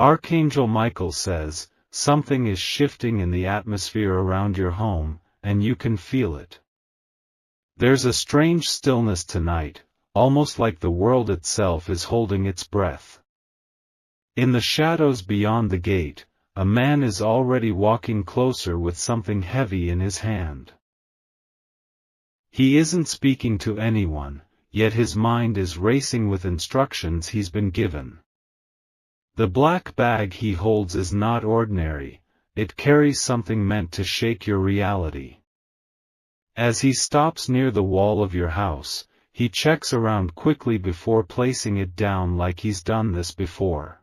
Archangel Michael says, something is shifting in the atmosphere around your home, and you can feel it. There's a strange stillness tonight, almost like the world itself is holding its breath. In the shadows beyond the gate, a man is already walking closer with something heavy in his hand. He isn't speaking to anyone, yet his mind is racing with instructions he's been given. The black bag he holds is not ordinary, it carries something meant to shake your reality. As he stops near the wall of your house, he checks around quickly before placing it down like he's done this before.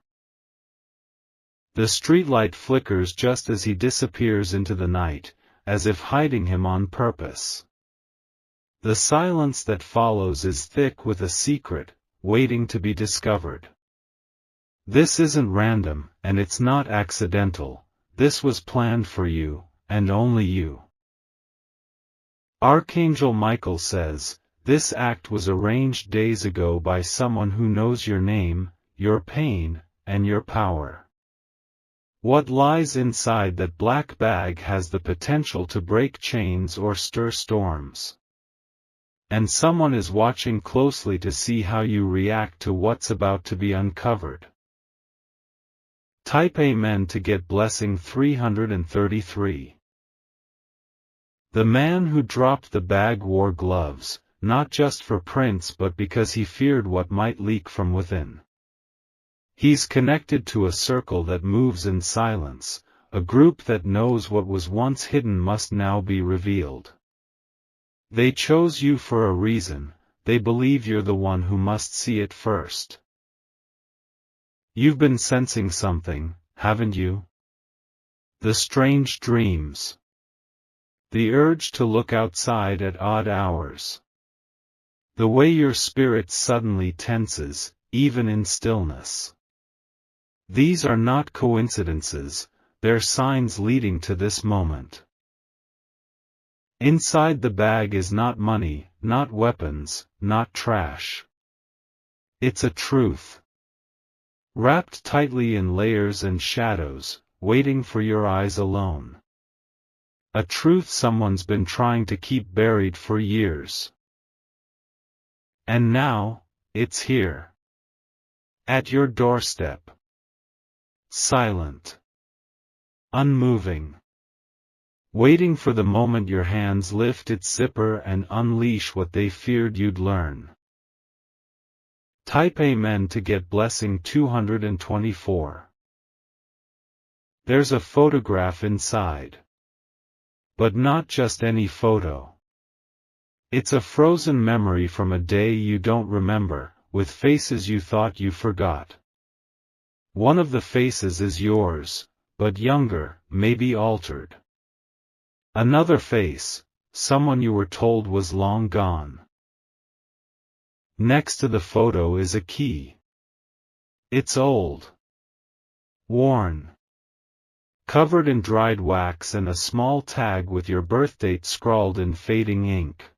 The streetlight flickers just as he disappears into the night, as if hiding him on purpose. The silence that follows is thick with a secret, waiting to be discovered. This isn't random, and it's not accidental, this was planned for you, and only you. Archangel Michael says, this act was arranged days ago by someone who knows your name, your pain, and your power. What lies inside that black bag has the potential to break chains or stir storms. And someone is watching closely to see how you react to what's about to be uncovered. Type Amen to get blessing 333. The man who dropped the bag wore gloves, not just for prints but because he feared what might leak from within. He's connected to a circle that moves in silence, a group that knows what was once hidden must now be revealed. They chose you for a reason, they believe you're the one who must see it first. You've been sensing something, haven't you? The strange dreams. The urge to look outside at odd hours. The way your spirit suddenly tenses, even in stillness. These are not coincidences, they're signs leading to this moment. Inside the bag is not money, not weapons, not trash. It's a truth. Wrapped tightly in layers and shadows, waiting for your eyes alone. A truth someone's been trying to keep buried for years. And now, it's here. At your doorstep. Silent. Unmoving. Waiting for the moment your hands lift its zipper and unleash what they feared you'd learn. Type Amen to get blessing 224. There's a photograph inside. But not just any photo. It's a frozen memory from a day you don't remember, with faces you thought you forgot. One of the faces is yours, but younger, maybe altered. Another face, someone you were told was long gone. Next to the photo is a key. It's old. Worn. Covered in dried wax and a small tag with your birthdate scrawled in fading ink.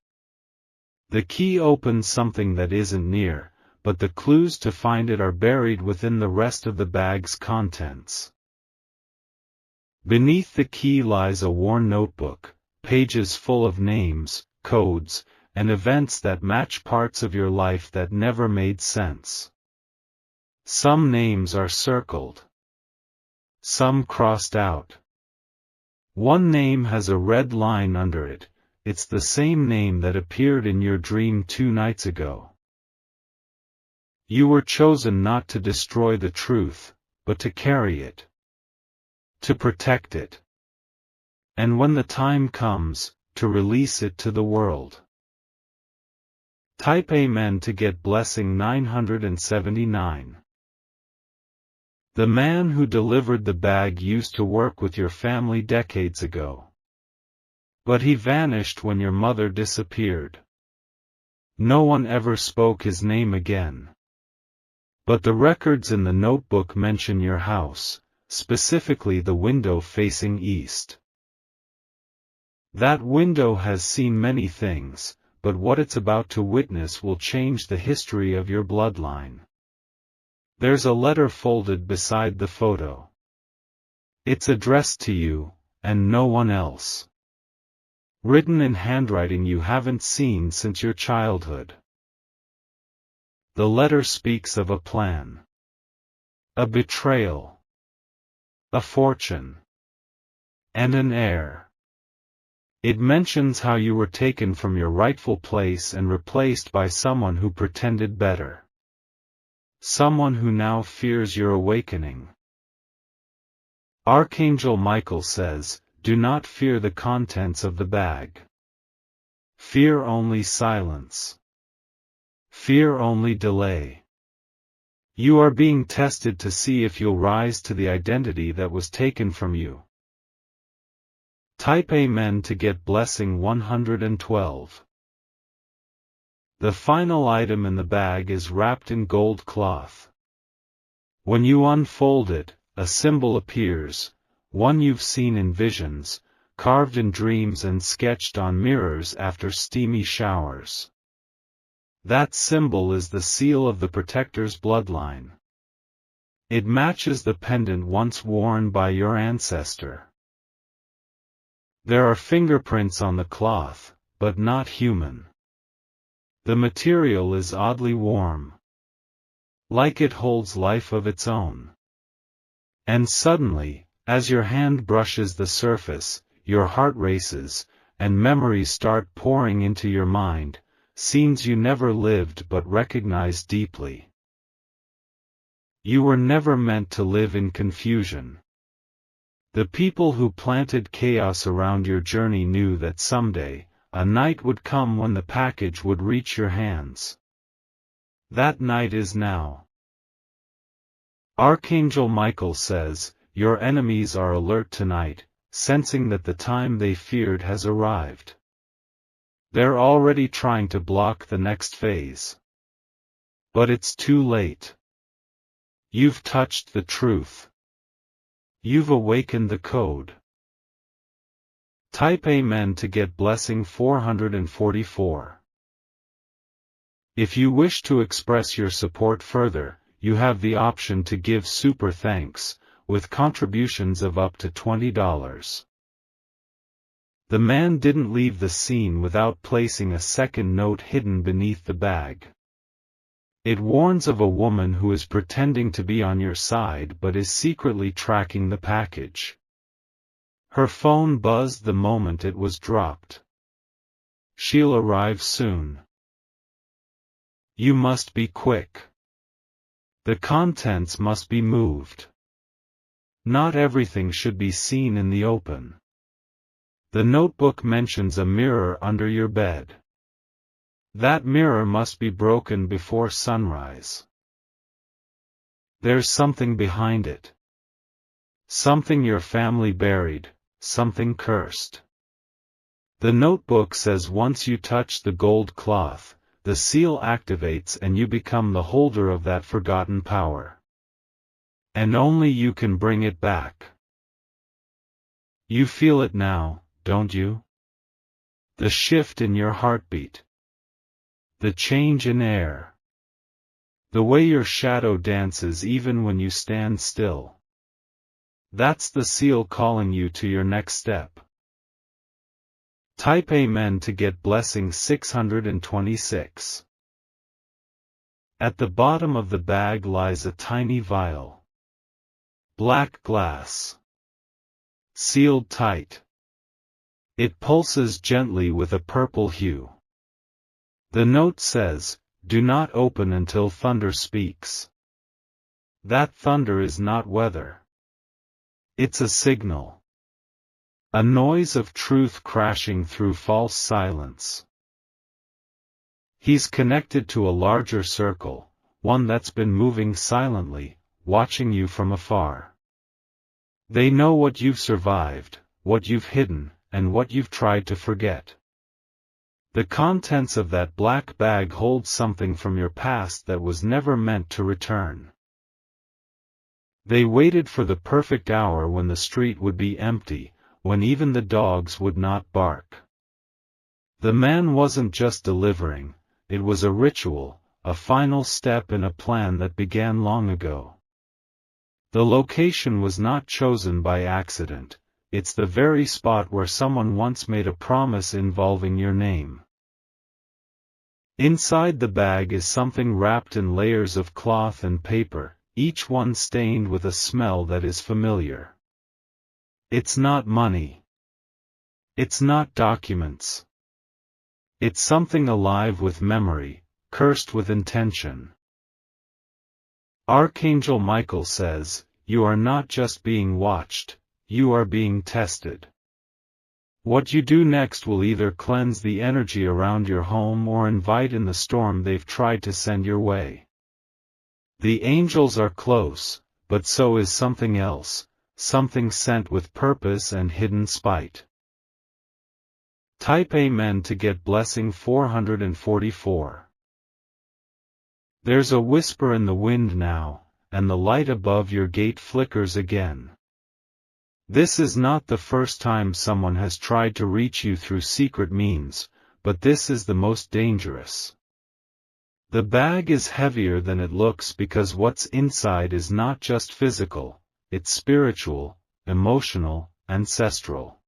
The key opens something that isn't near, but the clues to find it are buried within the rest of the bag's contents. Beneath the key lies a worn notebook, pages full of names, codes, and events that match parts of your life that never made sense. Some names are circled. Some crossed out. One name has a red line under it, it's the same name that appeared in your dream 2 nights ago. You were chosen not to destroy the truth, but to carry it. To protect it. And when the time comes, to release it to the world. Type Amen to get blessing 979. The man who delivered the bag used to work with your family decades ago. But he vanished when your mother disappeared. No one ever spoke his name again. But the records in the notebook mention your house, specifically the window facing east. That window has seen many things, but what it's about to witness will change the history of your bloodline. There's a letter folded beside the photo. It's addressed to you, and no one else. Written in handwriting you haven't seen since your childhood. The letter speaks of a plan. A betrayal. A fortune. And an heir. It mentions how you were taken from your rightful place and replaced by someone who pretended better. Someone who now fears your awakening. Archangel Michael says, "Do not fear the contents of the bag. Fear only silence. Fear only delay. You are being tested to see if you'll rise to the identity that was taken from you." Type Amen to get blessing 112. The final item in the bag is wrapped in gold cloth. When you unfold it, a symbol appears, one you've seen in visions, carved in dreams and sketched on mirrors after steamy showers. That symbol is the seal of the protector's bloodline. It matches the pendant once worn by your ancestor. There are fingerprints on the cloth, but not human. The material is oddly warm. Like it holds life of its own. And suddenly, as your hand brushes the surface, your heart races, and memories start pouring into your mind, scenes you never lived but recognize deeply. You were never meant to live in confusion. The people who planted chaos around your journey knew that someday, a night would come when the package would reach your hands. That night is now. Archangel Michael says, your enemies are alert tonight, sensing that the time they feared has arrived. They're already trying to block the next phase. But it's too late. You've touched the truth. You've awakened the code. Type Amen to get blessing 444. If you wish to express your support further, you have the option to give super thanks, with contributions of up to $20. The man didn't leave the scene without placing a second note hidden beneath the bag. It warns of a woman who is pretending to be on your side but is secretly tracking the package. Her phone buzzed the moment it was dropped. She'll arrive soon. You must be quick. The contents must be moved. Not everything should be seen in the open. The notebook mentions a mirror under your bed. That mirror must be broken before sunrise. There's something behind it. Something your family buried, something cursed. The notebook says once you touch the gold cloth, the seal activates and you become the holder of that forgotten power. And only you can bring it back. You feel it now, don't you? The shift in your heartbeat. The change in air. The way your shadow dances even when you stand still. That's the seal calling you to your next step. Type Amen to get blessing 626. At the bottom of the bag lies a tiny vial. Black glass. Sealed tight. It pulses gently with a purple hue. The note says, "Do not open until thunder speaks." That thunder is not weather. It's a signal. A noise of truth crashing through false silence. He's connected to a larger circle, one that's been moving silently, watching you from afar. They know what you've survived, what you've hidden, and what you've tried to forget. The contents of that black bag hold something from your past that was never meant to return. They waited for the perfect hour when the street would be empty, when even the dogs would not bark. The man wasn't just delivering, it was a ritual, a final step in a plan that began long ago. The location was not chosen by accident, it's the very spot where someone once made a promise involving your name. Inside the bag is something wrapped in layers of cloth and paper, each one stained with a smell that is familiar. It's not money. It's not documents. It's something alive with memory, cursed with intention. Archangel Michael says, "You are not just being watched, you are being tested." What you do next will either cleanse the energy around your home or invite in the storm they've tried to send your way. The angels are close, but so is something else, something sent with purpose and hidden spite. Type Amen to get blessing 444. There's a whisper in the wind now, and the light above your gate flickers again. This is not the first time someone has tried to reach you through secret means, but this is the most dangerous. The bag is heavier than it looks because what's inside is not just physical, it's spiritual, emotional, ancestral.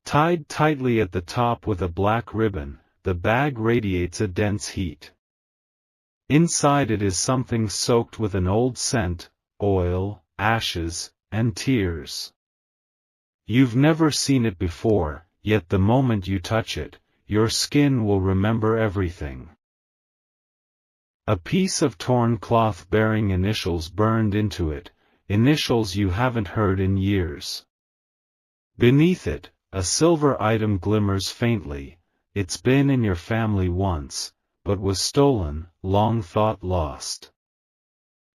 Tied tightly at the top with a black ribbon, the bag radiates a dense heat. Inside it is something soaked with an old scent, oil, ashes, and tears. You've never seen it before, yet the moment you touch it, your skin will remember everything. A piece of torn cloth bearing initials burned into it, initials you haven't heard in years. Beneath it, a silver item glimmers faintly. It's been in your family once, but was stolen, long thought lost.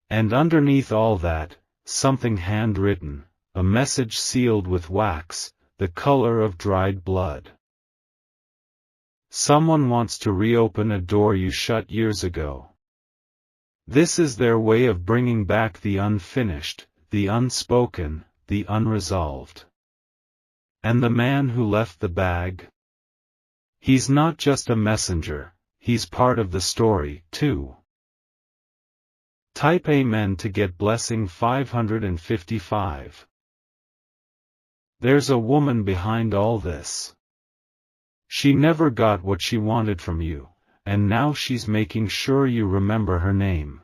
And underneath all that, something handwritten, a message sealed with wax, the color of dried blood. Someone wants to reopen a door you shut years ago. This is their way of bringing back the unfinished, the unspoken, the unresolved. And the man who left the bag? He's not just a messenger, he's part of the story, too. Type Amen to get blessing 555. There's a woman behind all this. She never got what she wanted from you, and now she's making sure you remember her name.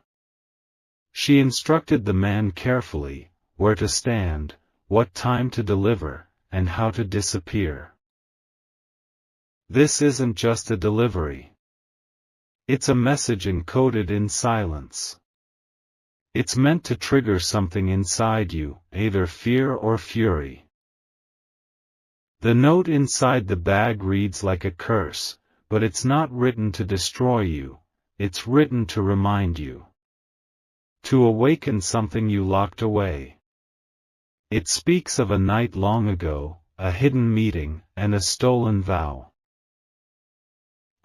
She instructed the man carefully, where to stand, what time to deliver, and how to disappear. This isn't just a delivery. It's a message encoded in silence. It's meant to trigger something inside you, either fear or fury. The note inside the bag reads like a curse, but it's not written to destroy you, it's written to remind you. To awaken something you locked away. It speaks of a night long ago, a hidden meeting, and a stolen vow.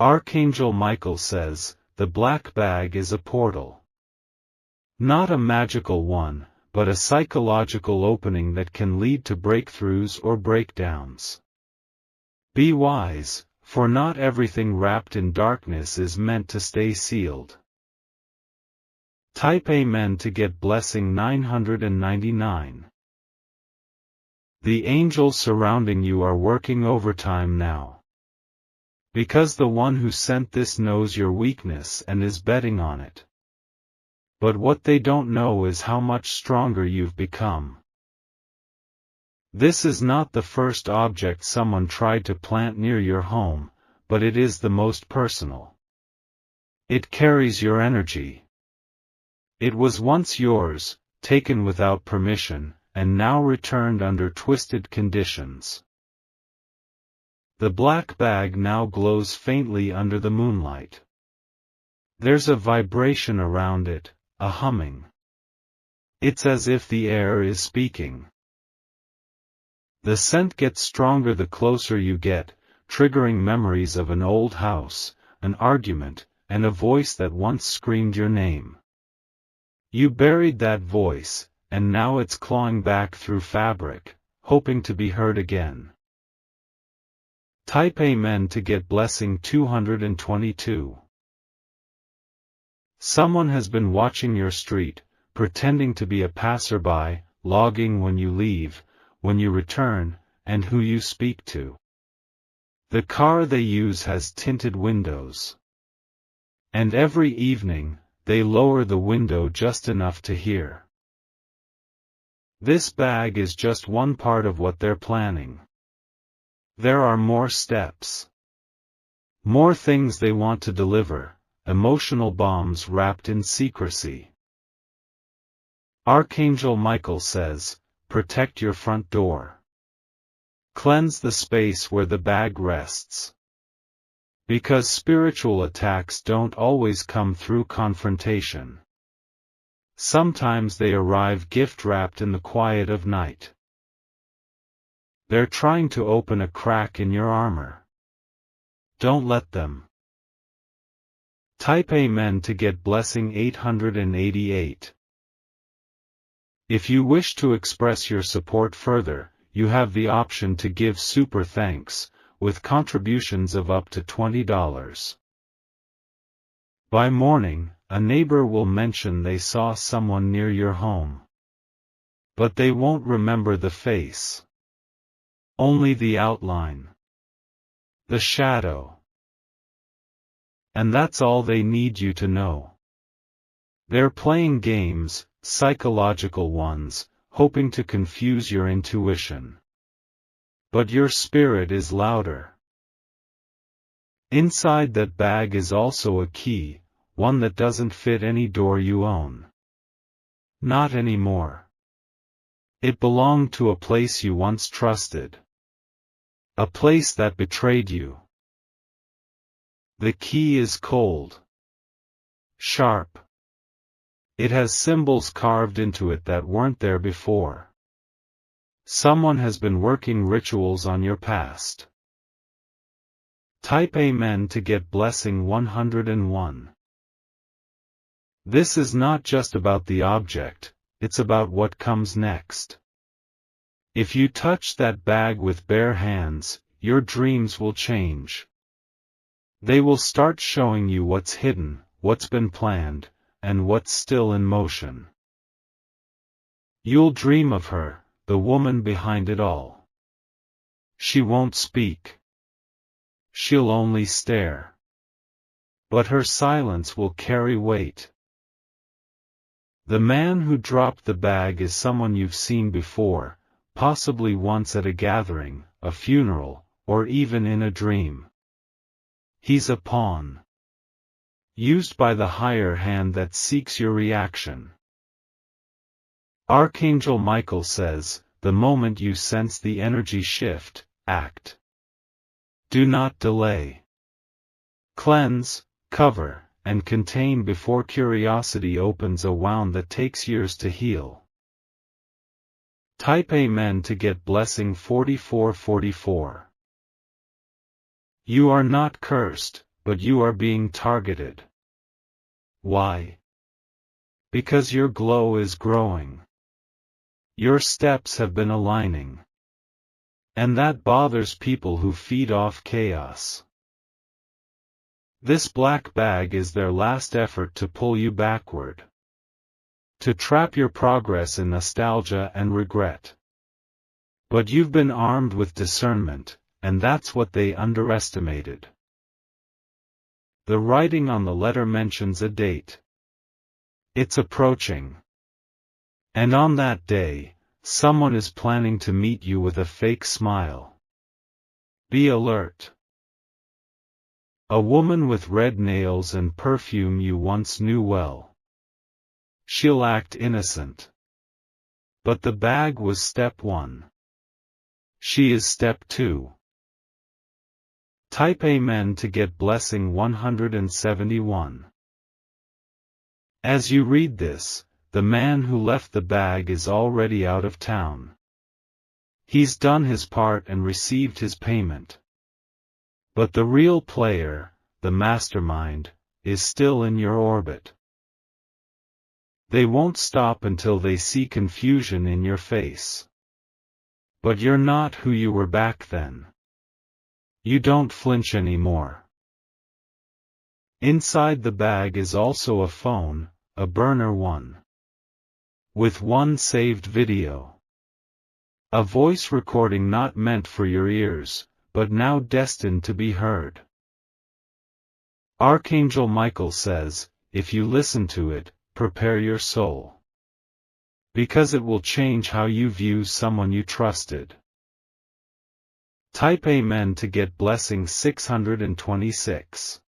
Archangel Michael says, the black bag is a portal. Not a magical one, but a psychological opening that can lead to breakthroughs or breakdowns. Be wise, for not everything wrapped in darkness is meant to stay sealed. Type Amen to get blessing 999. The angels surrounding you are working overtime now. Because the one who sent this knows your weakness and is betting on it. But what they don't know is how much stronger you've become. This is not the first object someone tried to plant near your home, but it is the most personal. It carries your energy. It was once yours, taken without permission, and now returned under twisted conditions. The black bag now glows faintly under the moonlight. There's a vibration around it, a humming. It's as if the air is speaking. The scent gets stronger the closer you get, triggering memories of an old house, an argument, and a voice that once screamed your name. You buried that voice, and now it's clawing back through fabric, hoping to be heard again. Type Amen to get blessing 222. Someone has been watching your street, pretending to be a passerby, logging when you leave, when you return, and who you speak to. The car they use has tinted windows. And every evening, they lower the window just enough to hear. This bag is just one part of what they're planning. There are more steps. More things they want to deliver, emotional bombs wrapped in secrecy. Archangel Michael says, protect your front door. Cleanse the space where the bag rests. Because spiritual attacks don't always come through confrontation. Sometimes they arrive gift-wrapped in the quiet of night. They're trying to open a crack in your armor. Don't let them. Type Amen to get blessing 888. If you wish to express your support further, you have the option to give super thanks, with contributions of up to $20. By morning, a neighbor will mention they saw someone near your home. But they won't remember the face. Only the outline. The shadow. And that's all they need you to know. They're playing games, psychological ones, hoping to confuse your intuition. But your spirit is louder. Inside that bag is also a key, one that doesn't fit any door you own. Not anymore. It belonged to a place you once trusted. A place that betrayed you. The key is cold. Sharp. It has symbols carved into it that weren't there before. Someone has been working rituals on your past. Type Amen to get blessing 101. This is not just about the object, it's about what comes next. If you touch that bag with bare hands, your dreams will change. They will start showing you what's hidden, what's been planned, and what's still in motion. You'll dream of her, the woman behind it all. She won't speak. She'll only stare. But her silence will carry weight. The man who dropped the bag is someone you've seen before, possibly once at a gathering, a funeral, or even in a dream. He's a pawn. Used by the higher hand that seeks your reaction. Archangel Michael says, the moment you sense the energy shift, act. Do not delay. Cleanse, cover, and contain before curiosity opens a wound that takes years to heal. Type Amen to get blessing 4444. You are not cursed, but you are being targeted. Why? Because your glow is growing. Your steps have been aligning. And that bothers people who feed off chaos. This black bag is their last effort to pull you backward. To trap your progress in nostalgia and regret. But you've been armed with discernment, and that's what they underestimated. The writing on the letter mentions a date. It's approaching. And on that day, someone is planning to meet you with a fake smile. Be alert. A woman with red nails and perfume you once knew well. She'll act innocent. But the bag was step 1. She is step 2. Type Amen to get blessing 171. As you read this, the man who left the bag is already out of town. He's done his part and received his payment. But the real player, the mastermind, is still in your orbit. They won't stop until they see confusion in your face. But you're not who you were back then. You don't flinch anymore. Inside the bag is also a phone, a burner one, with one saved video. A voice recording not meant for your ears, but now destined to be heard. Archangel Michael says, if you listen to it, prepare your soul. Because it will change how you view someone you trusted. Type Amen to get blessing 626.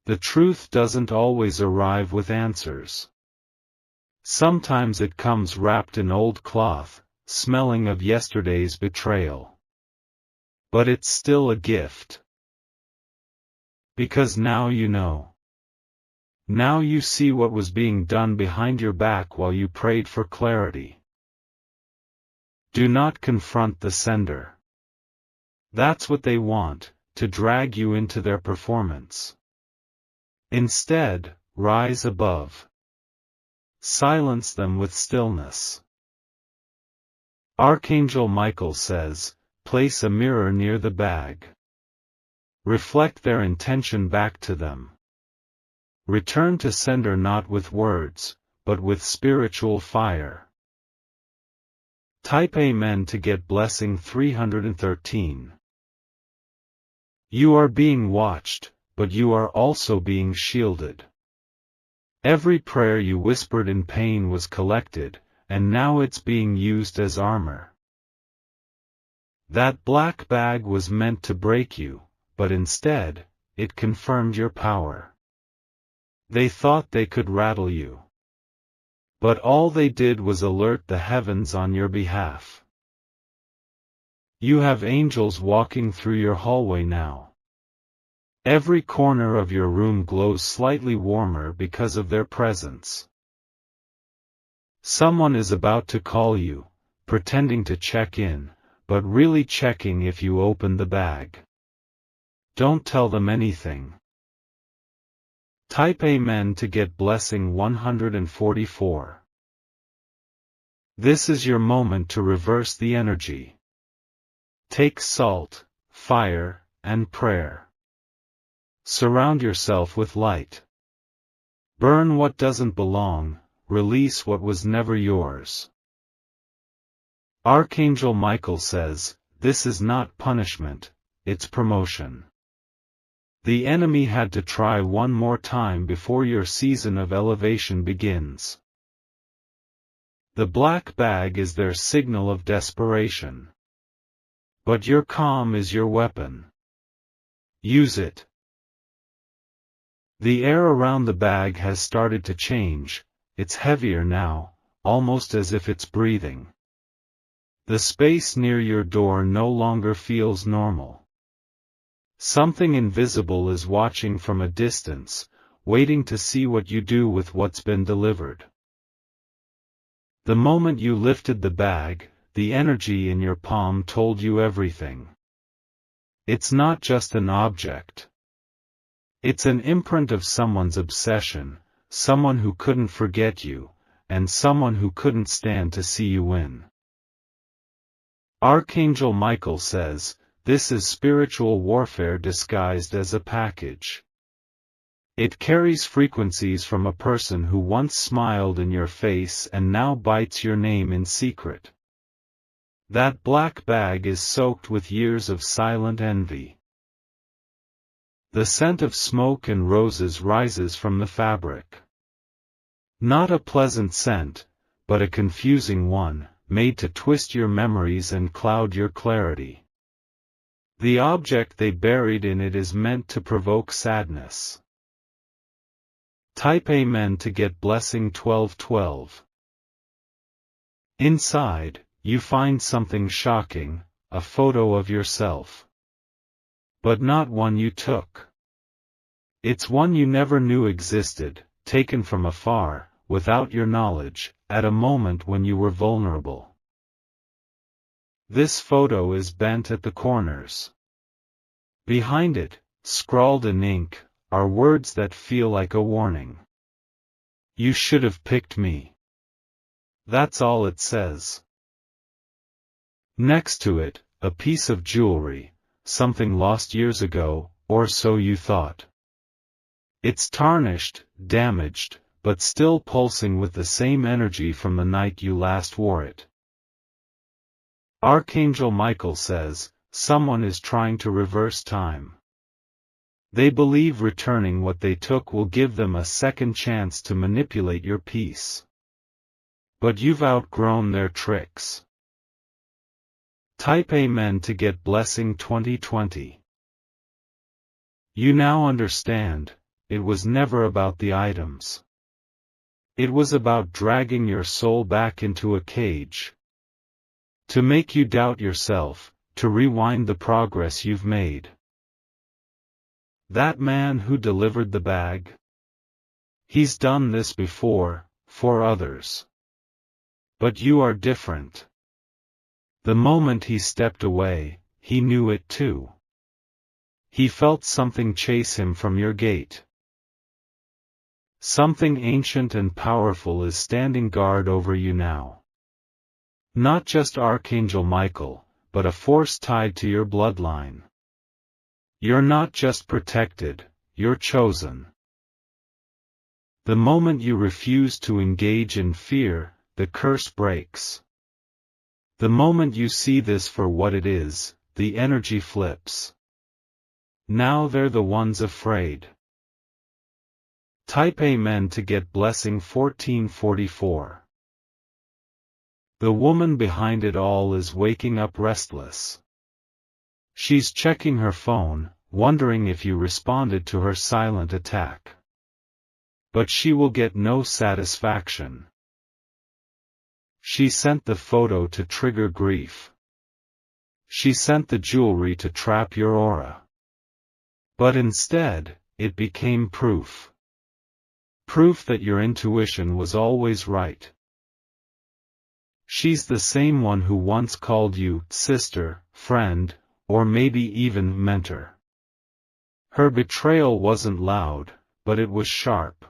The truth doesn't always arrive with answers. Sometimes it comes wrapped in old cloth, smelling of yesterday's betrayal. But it's still a gift. Because now you know. Now you see what was being done behind your back while you prayed for clarity. Do not confront the sender. That's what they want, to drag you into their performance. Instead, rise above. Silence them with stillness. Archangel Michael says, place a mirror near the bag. Reflect their intention back to them. Return to sender not with words, but with spiritual fire. Type Amen to get blessing 313. You are being watched, but you are also being shielded. Every prayer you whispered in pain was collected, and now it's being used as armor. That black bag was meant to break you, but instead, it confirmed your power. They thought they could rattle you. But all they did was alert the heavens on your behalf. You have angels walking through your hallway now. Every corner of your room glows slightly warmer because of their presence. Someone is about to call you, pretending to check in, but really checking if you open the bag. Don't tell them anything. Type Amen to get blessing 144. This is your moment to reverse the energy. Take salt, fire, and prayer. Surround yourself with light. Burn what doesn't belong, release what was never yours. Archangel Michael says, this is not punishment, it's promotion. The enemy had to try one more time before your season of elevation begins. The black bag is their signal of desperation. But your calm is your weapon. Use it. The air around the bag has started to change, it's heavier now, almost as if it's breathing. The space near your door no longer feels normal. Something invisible is watching from a distance, waiting to see what you do with what's been delivered. The moment you lifted the bag, the energy in your palm told you everything. It's not just an object. It's an imprint of someone's obsession, someone who couldn't forget you, and someone who couldn't stand to see you win. Archangel Michael says, this is spiritual warfare disguised as a package. It carries frequencies from a person who once smiled in your face and now bites your name in secret. That black bag is soaked with years of silent envy. The scent of smoke and roses rises from the fabric. Not a pleasant scent, but a confusing one, made to twist your memories and cloud your clarity. The object they buried in it is meant to provoke sadness. Type Amen to get blessing 1212. Inside, you find something shocking, a photo of yourself. But not one you took. It's one you never knew existed, taken from afar, without your knowledge, at a moment when you were vulnerable. This photo is bent at the corners. Behind it, scrawled in ink, are words that feel like a warning. You should have picked me. That's all it says. Next to it, a piece of jewelry, something lost years ago, or so you thought. It's tarnished, damaged, but still pulsing with the same energy from the night you last wore it. Archangel Michael says, someone is trying to reverse time. They believe returning what they took will give them a second chance to manipulate your peace. But you've outgrown their tricks. Type Amen to get Blessing 2020. You now understand, it was never about the items. It was about dragging your soul back into a cage. To make you doubt yourself, to rewind the progress you've made. That man who delivered the bag? He's done this before, for others. But you are different. The moment he stepped away, he knew it too. He felt something chase him from your gate. Something ancient and powerful is standing guard over you now. Not just Archangel Michael, but a force tied to your bloodline. You're not just protected, you're chosen. The moment you refuse to engage in fear, the curse breaks. The moment you see this for what it is, the energy flips. Now they're the ones afraid. Type Amen to get Blessing 1444. The woman behind it all is waking up restless. She's checking her phone, wondering if you responded to her silent attack. But she will get no satisfaction. She sent the photo to trigger grief. She sent the jewelry to trap your aura. But instead, it became proof. Proof that your intuition was always right. She's the same one who once called you sister, friend, or maybe even mentor. Her betrayal wasn't loud, but it was sharp.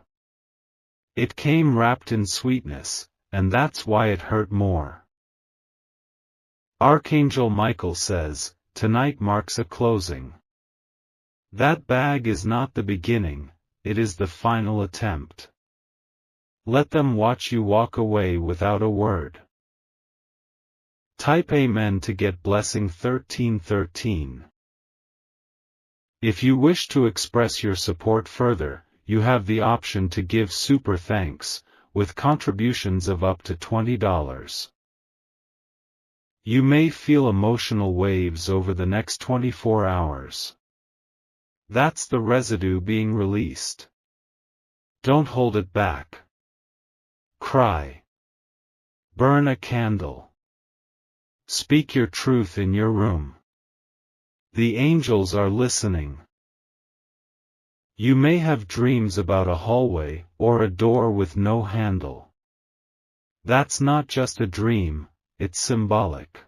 It came wrapped in sweetness, and that's why it hurt more. Archangel Michael says, tonight marks a closing. That bag is not the beginning, it is the final attempt. Let them watch you walk away without a word. Type Amen to get Blessing 1313. If you wish to express your support further, you have the option to give super thanks, with contributions of up to $20. You may feel emotional waves over the next 24 hours. That's the residue being released. Don't hold it back. Cry. Burn a candle. Speak your truth in your room. The angels are listening. You may have dreams about a hallway, or a door with no handle. That's not just a dream, it's symbolic.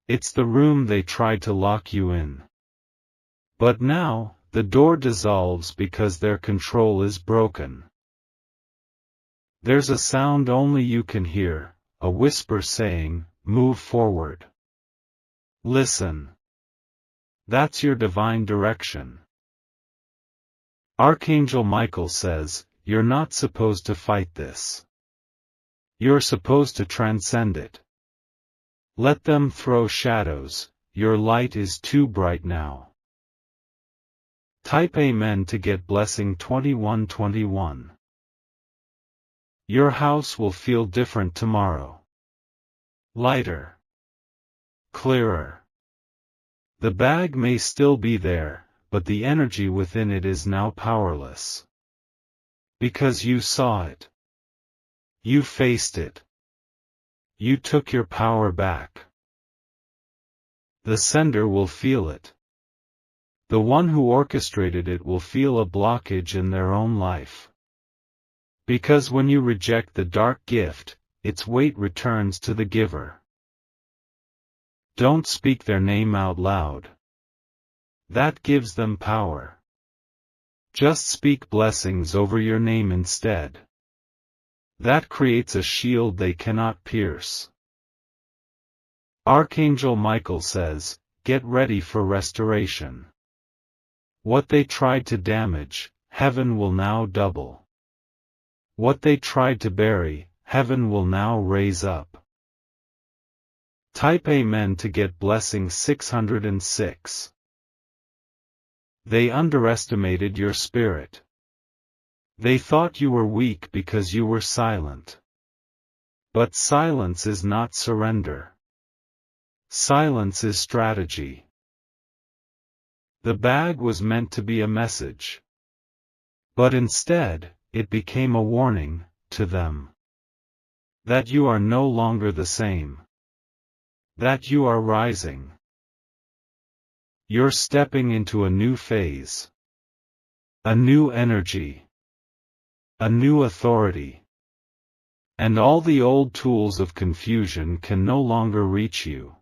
It's the room they tried to lock you in. But now, the door dissolves because their control is broken. There's a sound only you can hear, a whisper saying, move forward. Listen. That's your divine direction. Archangel Michael says, you're not supposed to fight this. You're supposed to transcend it. Let them throw shadows, your light is too bright now. Type Amen to get Blessing 2121. Your house will feel different tomorrow. Lighter. Clearer. The bag may still be there, but the energy within it is now powerless. Because you saw it. You faced it. You took your power back. The sender will feel it. The one who orchestrated it will feel a blockage in their own life. Because when you reject the dark gift, its weight returns to the giver. Don't speak their name out loud. That gives them power. Just speak blessings over your name instead. That creates a shield they cannot pierce. Archangel Michael says, get ready for restoration. What they tried to damage, heaven will now double. What they tried to bury, heaven will now raise up. Type Amen to get blessing 606. They underestimated your spirit. They thought you were weak because you were silent. But silence is not surrender. Silence is strategy. The bag was meant to be a message. But instead, it became a warning, to them. That you are no longer the same. That you are rising. You're stepping into a new phase. A new energy. A new authority. And all the old tools of confusion can no longer reach you.